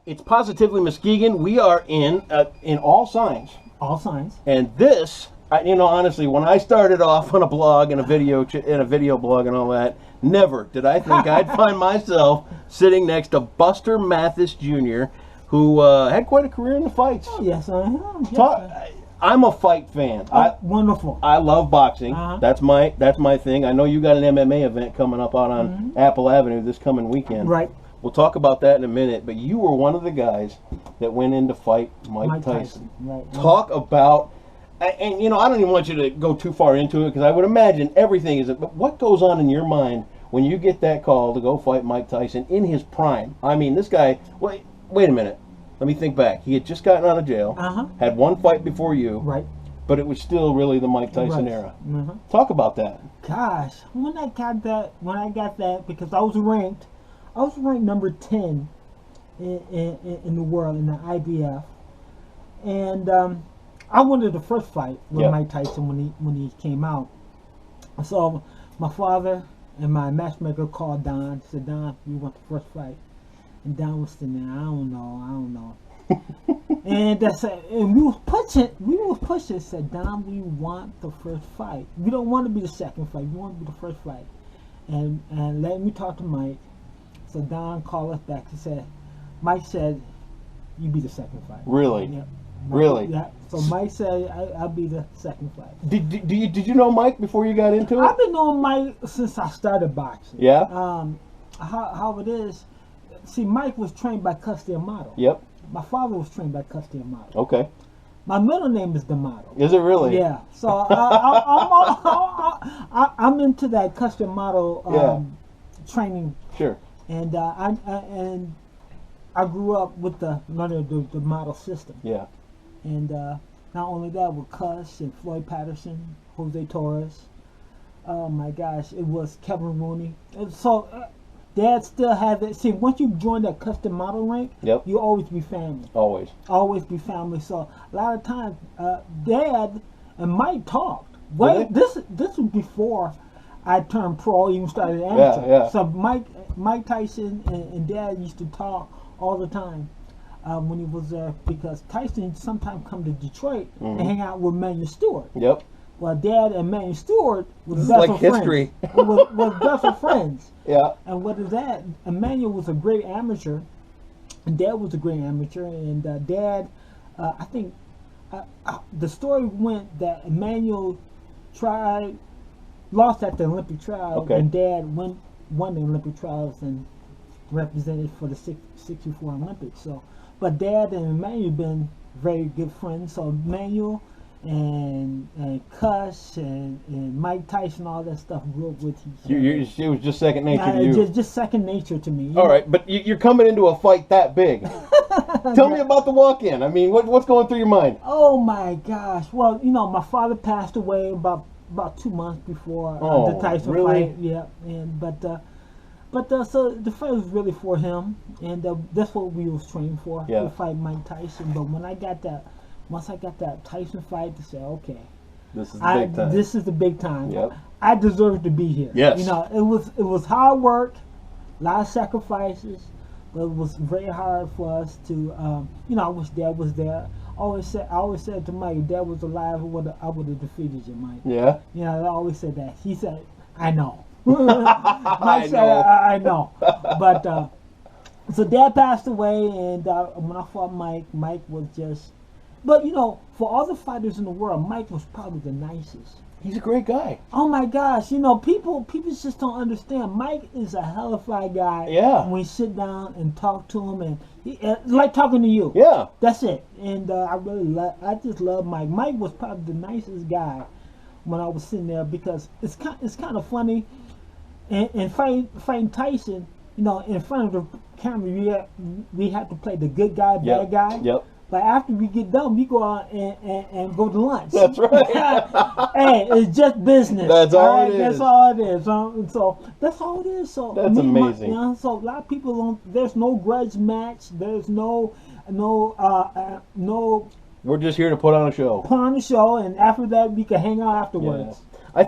It's Positively Muskegon. We are in All Signs. All Signs. And this, honestly, when I started off on a blog and a video blog and all that, never did I think I'd find myself sitting next to Buster Mathis Jr., who had quite a career in the fights. Oh, yes, I am. Yes, I'm a fight fan. Wonderful. I love boxing. That's my thing. I know you got an MMA event coming up out on Apple Avenue this coming weekend. Right. We'll talk about that in a minute, but you were one of the guys that went in to fight Mike Tyson. Right. Talk about, and I don't even want you to go too far into it because I would imagine everything is, but what goes on in your mind when you get that call to go fight Mike Tyson in his prime? I mean, this guy, wait a minute. Let me think back. He had just gotten out of jail, had one fight before you, right? But it was still really the Mike Tyson era. Talk about that. Gosh, when I got that, because I was ranked number 10 in the world in the IBF, and I wanted the first fight with Mike Tyson when he came out. So my father and my matchmaker called Don. Said, Don, we want the first fight. And Don was sitting there, I don't know. And that's it. And we was pushing. Said, Don, we want the first fight. We don't want to be the second fight. We want to be the first fight. And let me talk to Mike. So Don called us back. He said, Mike said, you be the second fight. Really? Yeah. Really? Yeah. So Mike said, I'll be the second fight. Did you know Mike before you got into it? I've been knowing Mike since I started boxing. Yeah. How it is. See, Mike was trained by Custody Amato. Yep. My father was trained by Custody Amato. Okay. My middle name is D'Amato. Is it really? Yeah. So I'm into that Custody Amato training. Sure. And I grew up with learning the model system. Yeah. And not only that, with Cuss and Floyd Patterson, Jose Torres. Oh my gosh, it was Kevin Rooney. And so Dad still has it. See, once you join that custom model rank, you always be family. Always. Always be family. So a lot of times, Dad and Mike talked. Well, this was before I turned pro, even started amateur. Yeah. So Mike Tyson and Dad used to talk all the time when he was there, because Tyson sometimes come to Detroit and hang out with Manuel Stewart. Yep. Well, Dad and Manuel Stewart was best of friends. History. was best of friends. Yeah. And what is that? Emmanuel was a great amateur, and Dad was a great amateur. And Dad, I think, the story went that Emmanuel lost at the Olympic trials, and Dad won the Olympic trials and represented for the 64 Olympics. So, but Dad and Emmanuel been very good friends. So Emmanuel and Cuss and Mike Tyson, all that stuff grew up with each other. It was just second nature to you. Just second nature to me. All right, but you're coming into a fight that big. Tell me about the walk-in. I mean, what's going through your mind? Oh my gosh! Well, my father passed away about 2 months before the Tyson fight. Yeah, and but so the fight was really for him, and that's what we was training for. To fight Mike Tyson. But when once I got that Tyson fight, to say, okay, this is the big time. This is the big time. Yep. I deserve to be here. Yes. It was hard work, a lot of sacrifices, but it was very hard for us to. I wish Dad was there. I always said to Mike, if Dad was alive, I would have defeated you, Mike. Yeah. I always said that. He said, I know. Mike said, I know. But so Dad passed away, and when I fought Mike was just. But for all the fighters in the world, Mike was probably the nicest. He's a great guy. Oh my gosh, people just don't understand. Mike is a hell of a guy. Yeah. When we sit down and talk to him, and like talking to you. Yeah. That's it. And I just love Mike. Mike was probably the nicest guy when I was sitting there, because it's kind of funny. And fighting Tyson, in front of the camera, we have to play the good guy, bad guy. Yep. But after we get done, we go out and go to lunch. That's right. Hey, it's just business. That's all it is. That's all it is. So that's all it is. So that's amazing. So a lot of people don't. There's no grudge match. There's no. We're just here to put on a show. Put on a show, and after that, we can hang out afterwards. Yeah. I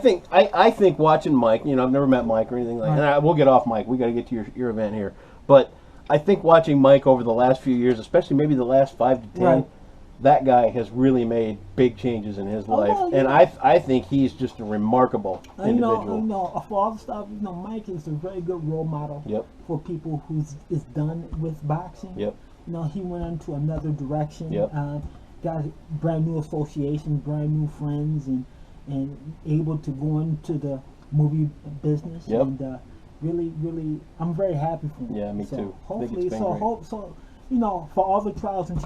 think watching Mike. I've never met Mike or anything like that. And we'll get off Mike. We got to get to your event here, but. I think watching Mike over the last few years, especially maybe the last 5 to 10, Right. that guy has really made big changes in his life. well, And yeah. I think he's just a remarkable individual. For all the stuff, Mike is a very good role model Yep. for people who's is done with boxing. Yep. He went into another direction. Yep. Got brand new associations, brand new friends, and able to go into the movie business. Yep. And really, I'm very happy for him. Yeah, me so too. I think Hopefully, it's been great. for all the trials and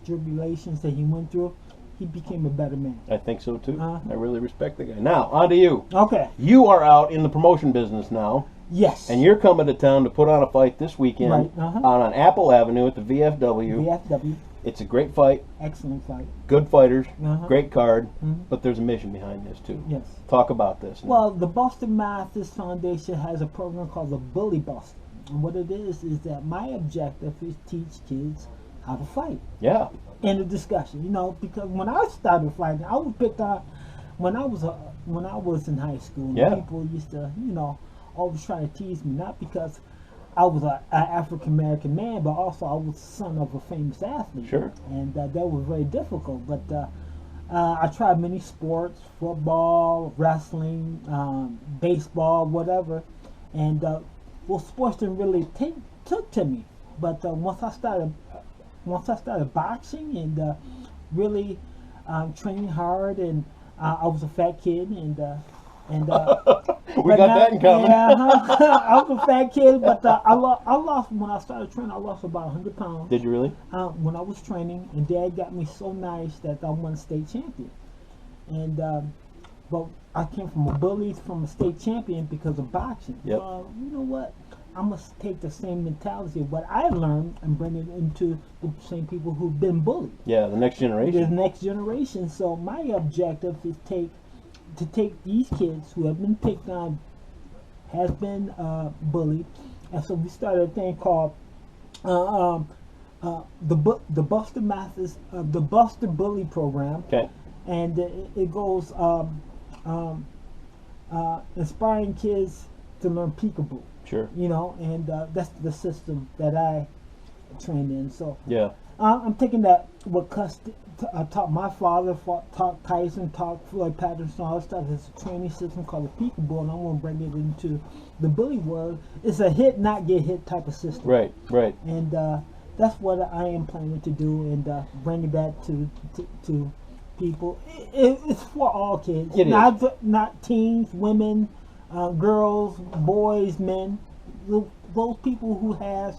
tribulations that he went through, he became a better man. I think so too. Uh-huh. I really respect the guy. Now, on to you. Okay. You are out in the promotion business now, Yes. and you're coming to town to put on a fight this weekend Right, uh-huh. out on Apple Avenue at the VFW. VFW, It's a great fight, excellent fight. good fighters, Uh-huh. great card, Mhm. but there's a mission behind this too. Yes. Talk about this. Well, the Boston Mathis Foundation has a program called the Bully Buster. And what it is that my objective is teach kids how to fight Yeah. in a discussion. Because when I started fighting, I was picked on when I was in high school. And Yeah. people used to, always try to tease me, not because I was an African American man, but also I was the son of a famous athlete. Sure. And that was very difficult. But I tried many sports: football, wrestling, baseball, whatever. And sports didn't really took to me. But once I started boxing and really training hard, and I was a fat kid, and We got that in common. Yeah, I was a fat kid, but I lost when I started training. I lost about 100 pounds. Did you really? When I was training, and Dad got me so nice that I won state champion. And but I came from a bully, from a state champion because of boxing. Yep. You know what? I must take the same mentality of what I learned and bring it into the same people who've been bullied. Yeah, the next The generation. next generation. So my objective is to take these kids who have been picked on, has been bullied, and so we started a thing called the Buster Mathis, the Buster Bully Program, Okay. and it goes inspiring kids to learn peekaboo. Sure. And that's the system that I trained in. So Yeah. I'm taking that what taught my father, taught Tyson, taught Floyd Patterson, all that stuff. It's a training system called the peekaboo, and I'm going to bring it into the bully world. It's a hit, not get hit type of system. Right. Right. And that's what I am planning to do, and bringing that to people. It's for all kids, It is. not teens, women, girls, boys, men. Those people who has,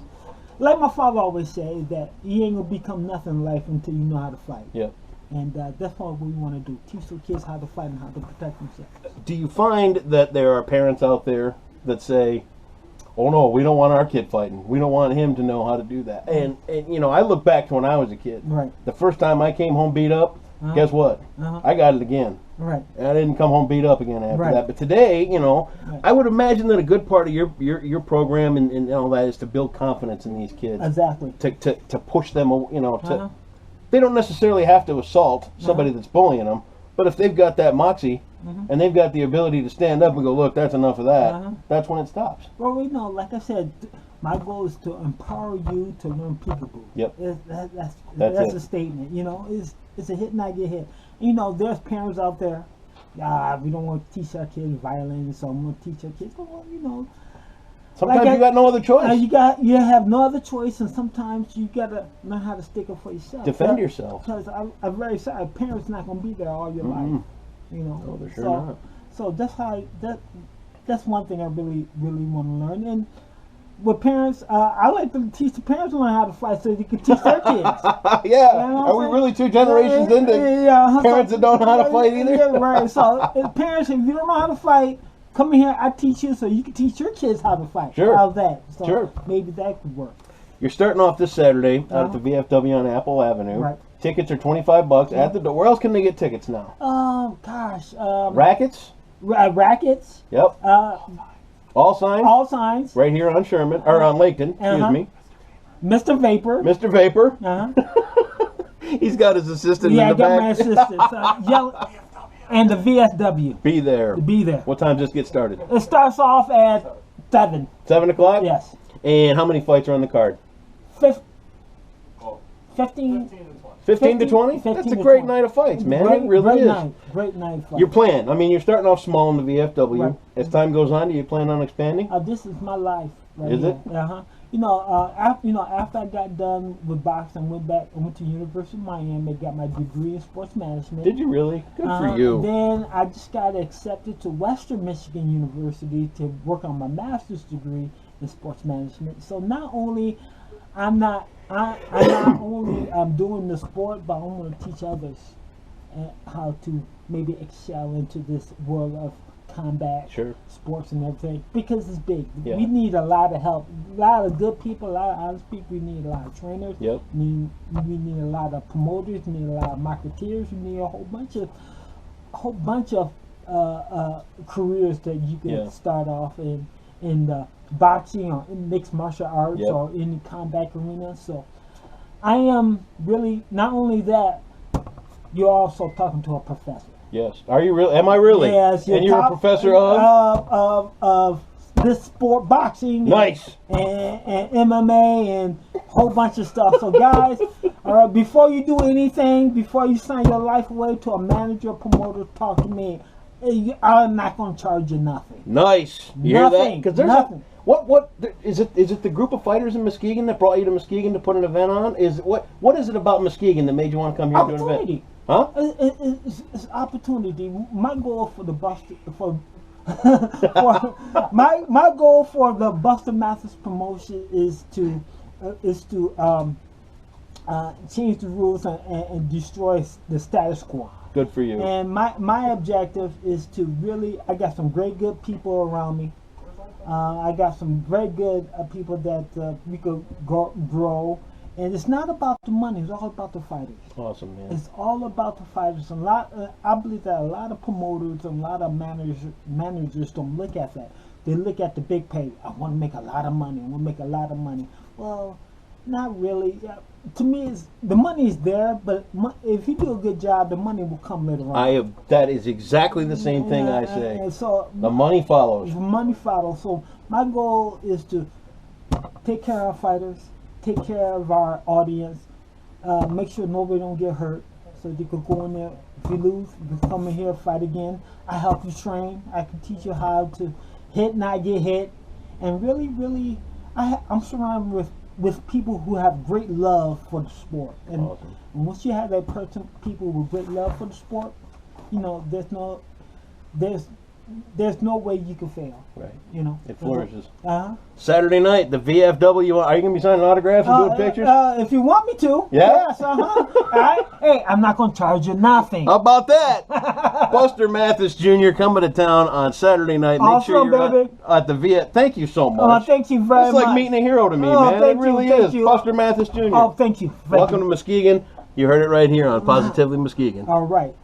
like my father always said, that you ain't gonna become nothing in life until you know how to fight. Yep. And that's what we want to do: teach the kids how to fight and how to protect themselves. Do you find that there are parents out there that say, "Oh no, we don't want our kid fighting. We don't want him to know how to do that." And I look back to when I was a kid. Right. The first time I came home beat up, Uh-huh. guess what? Uh-huh. I got it again. Right. And I didn't come home beat up again after Right. that. But today, I would imagine that a good part of your program and all that is to build confidence in these kids. Exactly. To push them, Uh-huh. they don't necessarily have to assault somebody that's bullying them, but if they've got that moxie and they've got the ability to stand up and go, look, that's enough of that, Uh-huh. that's when it stops. Well, like I said, my goal is to empower you to learn peekaboo. Yep. That's That's a it. statement. It's a hit, not get hit. There's parents out there. We don't want to teach our kids violence, so I'm going to teach our kids. Well, Sometimes Like you got no other choice. you have no other choice, and sometimes you gotta learn how to stick up for yourself. Defend yourself. Because I'm very sorry, parents not gonna be there all your life. No, they're sure so, not. So that's one thing I really want to learn. And with parents, I like to teach the parents to learn how to fight so they can teach their kids. Yeah. You know what Are we I'm really 2 generations into parents that don't know how to fight either? Yeah, right. So parents, if you don't know how to fight, come in here, I teach you so you can teach your kids how to fight. Sure. How's that? So Sure. maybe that could work. You're starting off this Saturday out at the VFW on Apple Avenue. Right. Tickets are $25 at the door. Where else can they get tickets now? Rackets? Rackets. Yep. All signs? All signs. Right here on Sherman, or on Laketon, excuse Uh-huh. me. Mr. Vapor. Mr. Vapor. Uh-huh. He's got his assistant Yeah, I in the got back. my assistant. Yellow. And the VSW. Be there. To be there. What time does this get started? It starts off at 7. 7 o'clock? Yes. And how many fights are on the card? 15 15 to 20? 15 That's a to great 20. night of fights, man. Great, It really is. Great night of fights. Your plan? I mean, you're starting off small in the VFW. Right. As time goes on, do you plan on expanding? This is my life. Right Is here. it? After I got done with boxing, I went to University of Miami, got my degree in sports management. Did you really? Good for you. Then I just got accepted to Western Michigan University to work on my master's degree in sports management. So not only I'm doing the sport, but I want to teach others how to maybe excel into this world of combat, sports and everything, because it's big. Yeah. We need a lot of help, a lot of good people, a lot of honest people. We need a lot of trainers. Yep. We need a lot of promoters. We need a lot of marketeers. We need a whole bunch of careers that you can start off in boxing or in mixed martial arts or in the combat arena. So I am really, not only that, you're also talking to a professor. Yes. Are you really? Am I really? Yes. And you're a professor of this sport, boxing. Nice. And MMA and a whole bunch of stuff. So guys, before you do anything, before you sign your life away to a manager or promoter, talk to me. I'm not going to charge you nothing. Nice. You hear that? Nothing. Because there's Nothing. What is it? Is it the group of fighters in Muskegon that brought you to Muskegon to put an event on? What is it about Muskegon that made you want to come here and do an event? Huh? It's opportunity. My goal for the my goal for the Buster Mathis promotion is to change the rules and destroy the status quo. Good for you. And my objective is to really, I got some great good people around me. I got some very good people that we could grow. And it's not about the money, it's all about the fighters. Awesome, man. It's all about the fighters. I believe that a lot of promoters and a lot of managers don't look at that. They look at the big pay. I want to make a lot of money. I want to make a lot of money. Well, not really. To me, the money is there, but if you do a good job, the money will come later on. That is exactly the same thing I say. And so the money follows. The money follows. So my goal is to take care of our fighters, take care of our audience, make sure nobody don't get hurt, so you can go in there. If you lose, you can come in here, fight again. I help you train. I can teach you how to hit, not get hit, and really, I'm surrounded with people who have great love for the sport. And, awesome. And once you have that people with great love for the sport, there's no way you can fail. Right. It flourishes. Saturday night, the VFW. Are you going to be signing autographs and doing pictures? If you want me to. Yeah? Yes, Hey, I'm not going to charge you nothing. How about that? Buster Mathis Jr. coming to town on Saturday night. Make sure you're at the VF. Thank you so much. Thank you very much. It's like meeting a hero to me, man. It really is. Buster Mathis Jr. Oh, thank you. Welcome to Muskegon. You heard it right here on Positively Muskegon. All right.